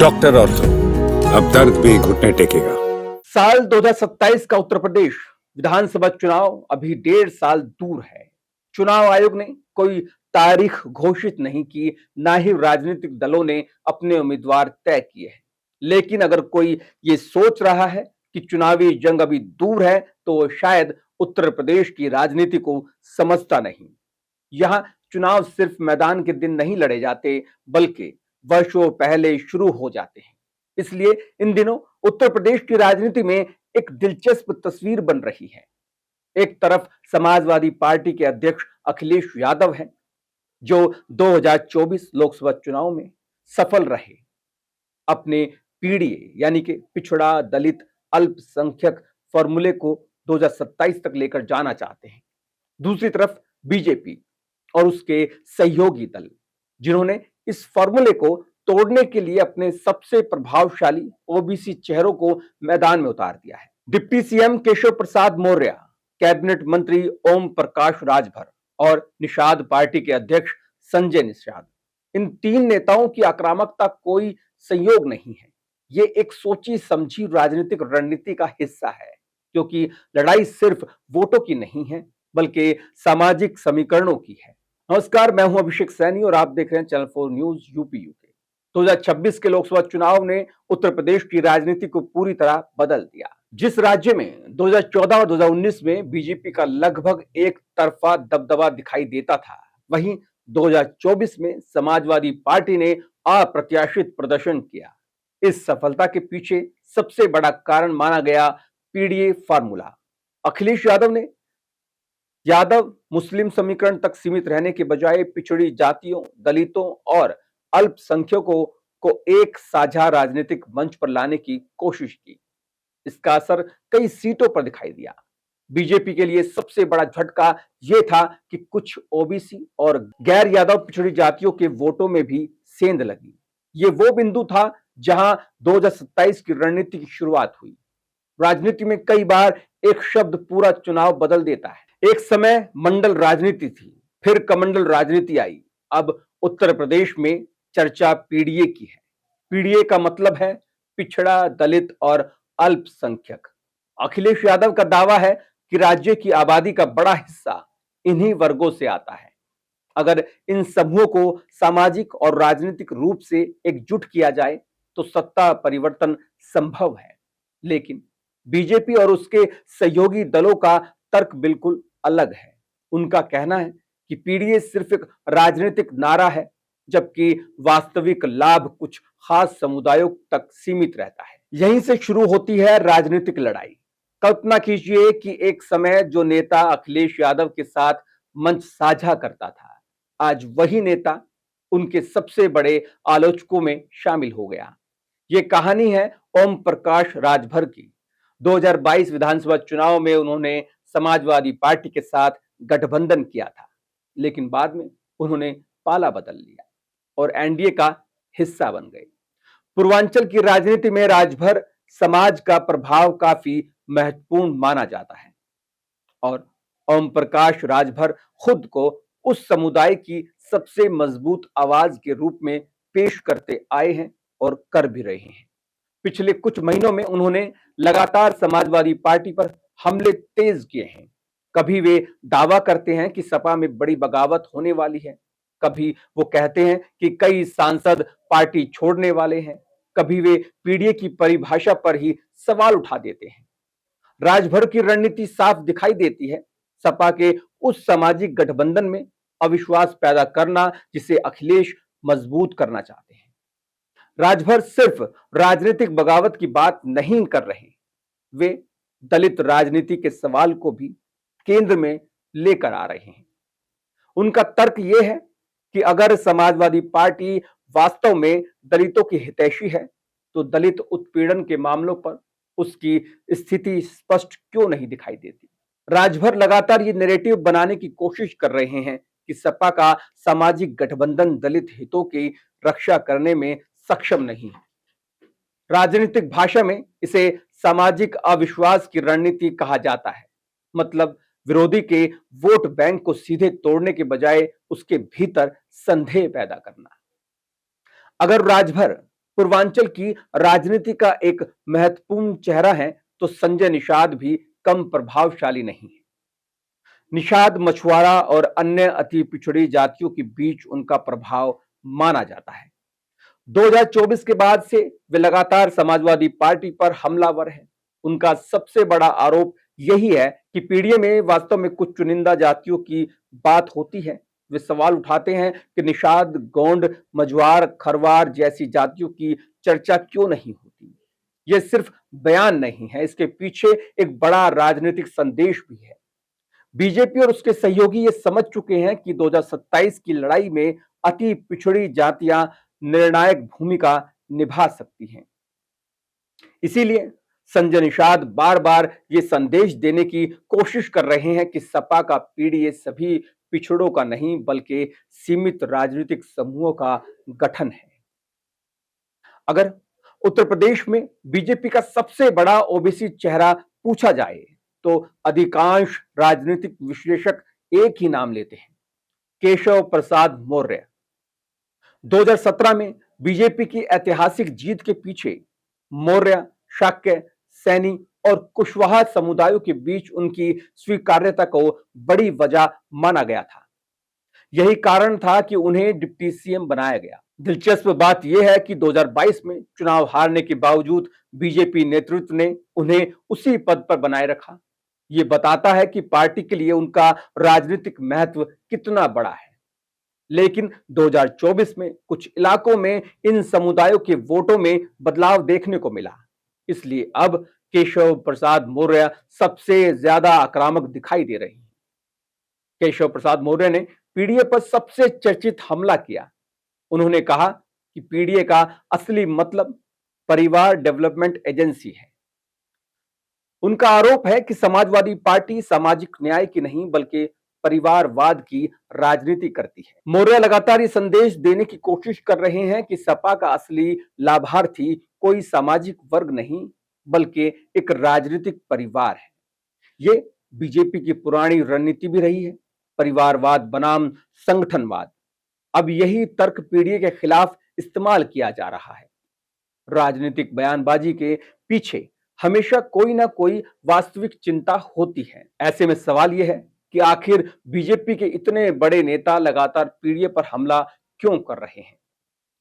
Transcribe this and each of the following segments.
Doctor ortho, अब दर्द भी घुटने टेकेगा। साल 2027 का उत्तर प्रदेश विधानसभा चुनाव अभी 1.5 साल दूर है। चुनाव आयोग ने कोई तारीख घोषित नहीं की, ना ही राजनीतिक दलों ने अपने उम्मीदवार तय किए हैं। लेकिन अगर कोई ये सोच रहा है कि चुनावी जंग अभी दूर है, तो वो शायद उत्तर प्रदेश की राजनीति को समझता नहीं। यहां चुनाव सिर्फ मैदान के दिन नहीं लड़े जाते, बल्कि वर्षों पहले शुरू हो जाते हैं। इसलिए इन दिनों उत्तर प्रदेश की राजनीति में एक दिलचस्प तस्वीर बन रही है। एक तरफ समाजवादी पार्टी के अध्यक्ष अखिलेश यादव हैं, जो 2024 लोकसभा चुनाव में सफल रहे। अपने पीडीए यानी कि पिछड़ा, दलित, अल्पसंख्यक फॉर्मूले को 2027 तक लेकर जाना चाहते हैं। दूसरी तरफ बीजेपी और उसके सहयोगी दल, जिन्होंने इस फॉर्मूले को तोड़ने के लिए अपने सबसे प्रभावशाली ओबीसी चेहरों को मैदान में उतार दिया है। Deputy CM Keshav Prasad Maurya, cabinet मंत्री ओम प्रकाश राजभर और निषाद पार्टी के अध्यक्ष संजय निषाद, इन तीन नेताओं की आक्रामकता कोई संयोग नहीं है। ये एक सोची समझी राजनीतिक रणनीति का हिस्सा है, क्योंकि लड़ाई सिर्फ वोटों की नहीं है, बल्कि सामाजिक समीकरणों की है। नमस्कार, मैं हूं अभिषेक सैनी और आप देख रहे हैं चैनल 4 न्यूज यूपी यूके। 2026 के लोकसभा चुनाव ने उत्तर प्रदेश की राजनीति को पूरी तरह बदल दिया। जिस राज्य में 2014 और 2019 में बीजेपी का लगभग एक तरफा दबदबा दिखाई देता था, वहीं 2024 में समाजवादी पार्टी ने अप्रत्याशित प्रदर्शन किया। इस सफलता के पीछे सबसे बड़ा कारण माना गया पीडीए फार्मूला। अखिलेश यादव मुस्लिम समीकरण तक सीमित रहने के बजाय पिछड़ी जातियों, दलितों और अल्पसंख्यकों को एक साझा राजनीतिक मंच पर लाने की कोशिश की। इसका असर कई सीटों पर दिखाई दिया। बीजेपी के लिए सबसे बड़ा झटका यह था कि कुछ ओबीसी और गैर यादव पिछड़ी जातियों के वोटों में भी सेंध लगी। ये वो बिंदु था जहां 2027 की रणनीति की शुरुआत हुई। राजनीति में कई बार एक शब्द पूरा चुनाव बदल देता है। एक समय मंडल राजनीति थी, फिर कमंडल राजनीति आई। अब उत्तर प्रदेश में चर्चा पीडीए की है। पीडीए का मतलब है पिछड़ा, दलित और अल्पसंख्यक। अखिलेश यादव का दावा है कि राज्य की आबादी का बड़ा हिस्सा इन्हीं वर्गों से आता है। अगर इन समूहों को सामाजिक और राजनीतिक रूप से एकजुट किया जाए तो सत्ता परिवर्तन संभव है। लेकिन बीजेपी और उसके सहयोगी दलों का तर्क बिल्कुल अलग है। उनका कहना है कि पीडीए सिर्फ एक राजनीतिक नारा है, जबकि वास्तविक लाभ कुछ खास समुदायों तक सीमित रहता है। यहीं से शुरू होती है राजनीतिक लड़ाई। कल्पना कीजिए कि एक समय जो नेता अखिलेश यादव के साथ मंच साझा करता था, आज वही नेता उनके सबसे बड़े आलोचकों में शामिल हो गया। यह कहानी है ओम प्रकाश राजभर की। 2022 विधानसभा चुनाव में उन्होंने समाजवादी पार्टी के साथ गठबंधन किया था, लेकिन बाद में उन्होंने पाला बदल लिया और एनडीए का हिस्सा बन गए। पूर्वांचल की राजनीति में राजभर समाज का प्रभाव काफी महत्वपूर्ण माना जाता है और ओम प्रकाश राजभर खुद को उस समुदाय की सबसे मजबूत आवाज के रूप में पेश करते आए हैं और कर भी रहे हैं। पिछले कुछ महीनों में उन्होंने लगातार समाजवादी पार्टी पर हमले तेज किए हैं। कभी वे दावा करते हैं कि सपा में बड़ी बगावत होने वाली है, कभी वो कहते हैं कि कई सांसद पार्टी छोड़ने वाले हैं, कभी वे पीडीए की परिभाषा पर ही सवाल उठा देते हैं। राजभर की रणनीति साफ दिखाई देती है, सपा के उस सामाजिक गठबंधन में अविश्वास पैदा करना जिसे अखिलेश मजबूत करना चाहते हैं। राजभर सिर्फ राजनीतिक बगावत की बात नहीं कर रहे, वे दलित राजनीति के सवाल को भी केंद्र में लेकर आ रहे हैं। उनका तर्क यह है कि अगर समाजवादी पार्टी वास्तव में दलितों की हितैषी है, तो दलित उत्पीड़न के मामलों पर उसकी स्थिति स्पष्ट क्यों नहीं दिखाई देती। राजभर लगातार ये नैरेटिव बनाने की कोशिश कर रहे हैं कि सपा का सामाजिक गठबंधन दलित हितों की रक्षा करने में सक्षम नहीं है। राजनीतिक भाषा में इसे सामाजिक अविश्वास की रणनीति कहा जाता है। मतलब विरोधी के वोट बैंक को सीधे तोड़ने के बजाय उसके भीतर संदेह पैदा करना। अगर राजभर पूर्वांचल की राजनीति का एक महत्वपूर्ण चेहरा है तो संजय निषाद भी कम प्रभावशाली नहीं है। निषाद मछुआरा और अन्य अति पिछड़ी जातियों के बीच उनका प्रभाव माना जाता है। 2024 के बाद से वे लगातार समाजवादी पार्टी पर हमलावर हैं। उनका सबसे बड़ा आरोप यही है कि पीडीए में वास्तव में कुछ चुनिंदा जातियों की बात होती है। वे सवाल उठाते हैं कि निषाद, गोंड, मझवार, खरवार जैसी जातियों की चर्चा क्यों नहीं होती। यह सिर्फ बयान नहीं है, इसके पीछे एक बड़ा राजनीतिक संदेश भी है। बीजेपी और उसके सहयोगी ये समझ चुके हैं कि 2027 की लड़ाई में अति पिछड़ी जातियां निर्णायक भूमिका निभा सकती हैं। इसीलिए संजय निषाद बार बार ये संदेश देने की कोशिश कर रहे हैं कि सपा का पीडीए सभी पिछड़ों का नहीं बल्कि सीमित राजनीतिक समूहों का गठन है। अगर उत्तर प्रदेश में बीजेपी का सबसे बड़ा ओबीसी चेहरा पूछा जाए तो अधिकांश राजनीतिक विश्लेषक एक ही नाम लेते हैं, केशव प्रसाद मौर्य। 2017 में बीजेपी की ऐतिहासिक जीत के पीछे मौर्य, शाक्य, सैनी और कुशवाहा समुदायों के बीच उनकी स्वीकार्यता को बड़ी वजह माना गया था। यही कारण था कि उन्हें डिप्टी सीएम बनाया गया। दिलचस्प बात यह है कि 2022 में चुनाव हारने के बावजूद बीजेपी नेतृत्व ने उन्हें उसी पद पर बनाए रखा। यह बताता है कि पार्टी के लिए उनका राजनीतिक महत्व कितना बड़ा है। लेकिन 2024 में कुछ इलाकों में इन समुदायों के वोटों में बदलाव देखने को मिला। इसलिए अब केशव प्रसाद मौर्य सबसे ज्यादा आक्रामक दिखाई दे रहे हैं। केशव प्रसाद मौर्य ने पीडीए पर सबसे चर्चित हमला किया। उन्होंने कहा कि पीडीए का असली मतलब परिवार डेवलपमेंट एजेंसी है। उनका आरोप है कि समाजवादी पार्टी सामाजिक न्याय की नहीं बल्कि परिवारवाद की राजनीति करती है। मौर्य लगातार ये संदेश देने की कोशिश कर रहे हैं कि सपा का असली लाभार्थी कोई सामाजिक वर्ग नहीं बल्कि एक राजनीतिक परिवार है। ये बीजेपी की पुरानी रणनीति भी रही है, परिवारवाद बनाम संगठनवाद। अब यही तर्क पीडीए के खिलाफ इस्तेमाल किया जा रहा है। राजनीतिक बयानबाजी के पीछे हमेशा कोई ना कोई वास्तविक चिंता होती है। ऐसे में सवाल यह है कि आखिर बीजेपी के इतने बड़े नेता लगातार पीडीए पर हमला क्यों कर रहे हैं?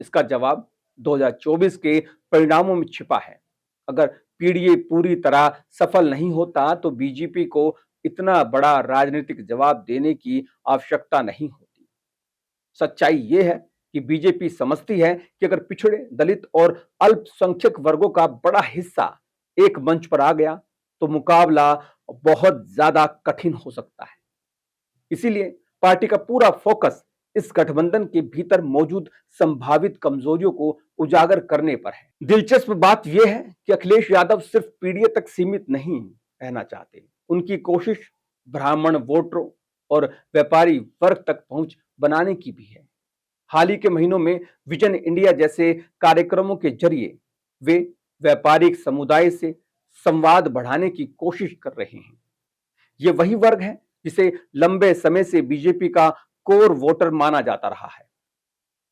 इसका जवाब 2024 के परिणामों में छिपा है। अगर पीडीए पूरी तरह सफल नहीं होता तो बीजेपी को इतना बड़ा राजनीतिक जवाब देने की आवश्यकता नहीं होती। सच्चाई यह है कि बीजेपी समझती है कि अगर पिछड़े, दलित और अल्पसंख्यक वर्गों का बड़ा हिस्सा एक मंच पर आ गया तो मुकाबला बहुत ज्यादा कठिन हो सकता है। इसीलिए पार्टी का पूरा फोकस इस गठबंधन के भीतर मौजूद संभावित कमजोरियों को उजागर करने पर है। दिलचस्प बात यह है कि अखिलेश यादव सिर्फ पीडीए तक सीमित नहीं रहना चाहते। उनकी कोशिश ब्राह्मण वोटरों और व्यापारी वर्ग तक पहुंच बनाने की भी है। हाल ही के महीनों में विजन इंडिया जैसे कार्यक्रमों के जरिए वे व्यापारिक समुदाय से संवाद बढ़ाने की कोशिश कर रहे हैं। ये वही वर्ग है जिसे लंबे समय से बीजेपी का कोर वोटर माना जाता रहा है।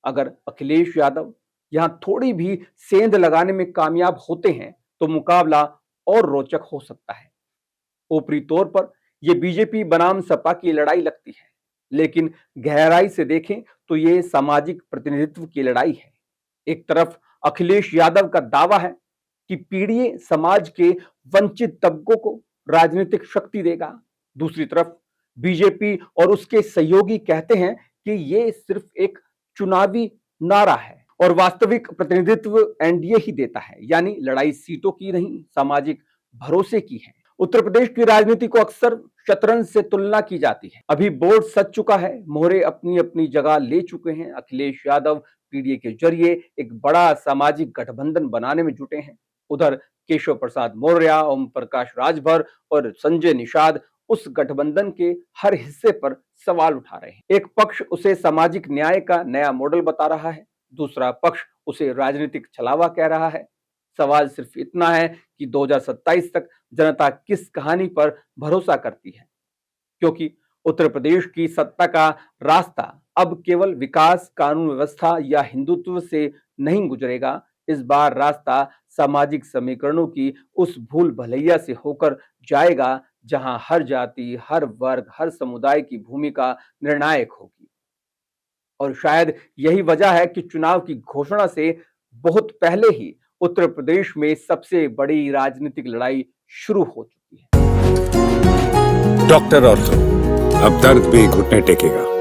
अगर अखिलेश यादव यहां थोड़ी भी सेंध लगाने में कामयाब होते हैं तो मुकाबला और रोचक हो सकता है। ऊपरी तौर पर यह बीजेपी बनाम सपा की लड़ाई लगती है, लेकिन गहराई से देखें तो यह सामाजिक प्रतिनिधित्व की लड़ाई है। एक तरफ अखिलेश यादव का दावा है कि पीडीए समाज के वंचित तबकों को राजनीतिक शक्ति देगा। दूसरी तरफ बीजेपी और उसके सहयोगी कहते हैं कि यह सिर्फ एक चुनावी नारा है और वास्तविक प्रतिनिधित्व एनडीए ही देता है। यानी लड़ाई सीटों की नहीं, सामाजिक भरोसे की है। उत्तर प्रदेश की राजनीति को अक्सर शतरंज से तुलना की जाती है। अभी बोर्ड सज चुका है, मोहरे अपनी अपनी जगह ले चुके हैं। अखिलेश यादव पीडीए के जरिए एक बड़ा सामाजिक गठबंधन बनाने में जुटे हैं। उधर केशव प्रसाद मौर्य, ओम प्रकाश राजभर और संजय निषाद उस गठबंधन के हर हिस्से पर सवाल उठा रहे हैं। एक पक्ष उसे सामाजिक न्याय का नया मॉडल बता रहा है, दूसरा पक्ष उसे राजनीतिक छलावा कह रहा है। सवाल सिर्फ इतना है कि 2027 तक जनता किस कहानी पर भरोसा करती है, क्योंकि उत्तर प्रदेश की सत्ता का रास्ता अब केवल विकास, कानून व्यवस्था या हिंदुत्व से नहीं गुजरेगा, इस बार रास्ता सामाजिक समीकरणों की उस भूल भलैया से होकर जाएगा जहां हर जाति, हर वर्ग, हर समुदाय की भूमिका निर्णायक होगी। और शायद यही वजह है कि चुनाव की घोषणा से बहुत पहले ही उत्तर प्रदेश में सबसे बड़ी राजनीतिक लड़ाई शुरू हो चुकी है। डॉक्टर ऑर्थो, अब दर्द भी घुटने टेकेगा।